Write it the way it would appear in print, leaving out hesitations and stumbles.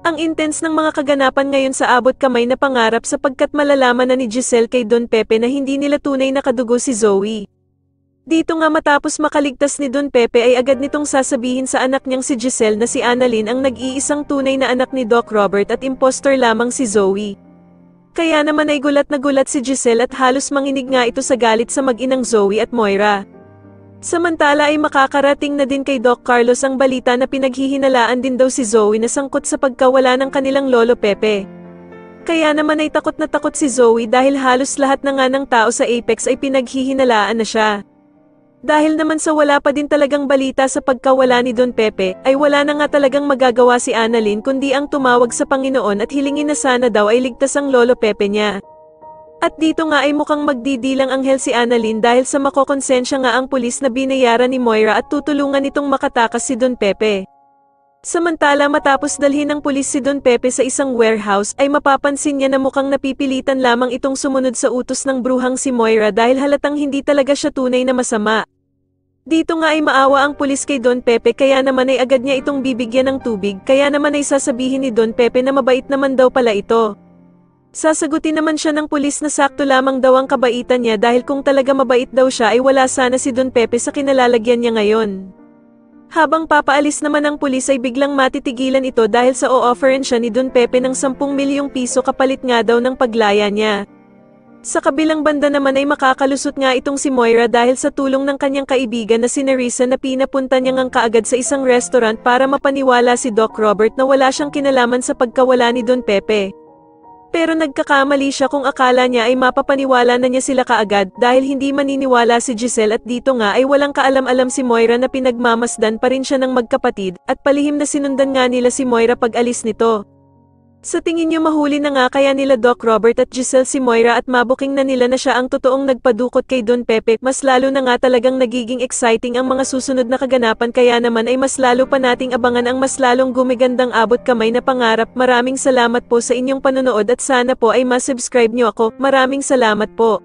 Ang intense ng mga kaganapan ngayon sa abot kamay na pangarap sapagkat malalaman na ni Giselle kay Don Pepe na hindi nila tunay na kadugo si Zoe. Dito nga matapos makaligtas ni Don Pepe ay agad nitong sasabihin sa anak niyang si Giselle na si Annalyn ang nag-iisang tunay na anak ni Doc Robert at impostor lamang si Zoe. Kaya naman ay gulat na gulat si Giselle at halos manginig nga ito sa galit sa mag-inang Zoe at Moira. Samantala ay makakarating na din kay Doc Carlos ang balita na pinaghihinalaan din daw si Zoe na sangkot sa pagkawala ng kanilang lolo Pepe. Kaya naman ay takot na takot si Zoe dahil halos lahat na nga ng tao sa Apex ay pinaghihinalaan na siya. Dahil naman sa wala pa din talagang balita sa pagkawala ni Don Pepe, ay wala na nga talagang magagawa si Annalyn kundi ang tumawag sa Panginoon at hilingin na sana daw ay ligtas ang lolo Pepe niya. At dito nga ay mukhang magdidilang anghel si Annalyn dahil sa makokonsensya nga ang pulis na binayaran ni Moira at tutulungan nitong makatakas si Don Pepe. Samantala matapos dalhin ng pulis si Don Pepe sa isang warehouse ay mapapansin niya na mukhang napipilitan lamang itong sumunod sa utos ng bruhang si Moira dahil halatang hindi talaga siya tunay na masama. Dito nga ay maawa ang pulis kay Don Pepe kaya naman ay agad niya itong bibigyan ng tubig kaya naman ay sasabihin ni Don Pepe na mabait naman daw pala ito. Sasagutin naman siya ng pulis na sakto lamang daw ang kabaitan niya dahil kung talaga mabait daw siya ay wala sana si Don Pepe sa kinalalagyan niya ngayon. Habang papaalis naman ang pulis ay biglang matitigilan ito dahil sa o-offeran siya ni Don Pepe ng 10 milyong piso kapalit nga daw ng paglaya niya. Sa kabilang banda naman ay makakalusot nga itong si Moira dahil sa tulong ng kanyang kaibigan na si Nerissa na pinapunta niya ngang kaagad sa isang restaurant para mapaniwala si Doc Robert na wala siyang kinalaman sa pagkawala ni Don Pepe. Pero nagkakamali siya kung akala niya ay mapapaniwala na niya sila kaagad dahil hindi maniniwala si Giselle at dito nga ay walang kaalam-alam si Moira na pinagmamasdan pa rin siya ng magkapatid at palihim na sinundan nga nila si Moira pag alis nito. Sa tingin niyo mahuli na nga kaya nila Doc Robert at Giselle si Moira at mabuking na nila na siya ang totoong nagpadukot kay Don Pepe, mas lalo na nga talagang nagiging exciting ang mga susunod na kaganapan kaya naman ay mas lalo pa nating abangan ang mas lalong gumigandang abot kamay na pangarap. Maraming salamat po sa inyong panonood at sana po ay ma-subscribe niyo ako. Maraming salamat po.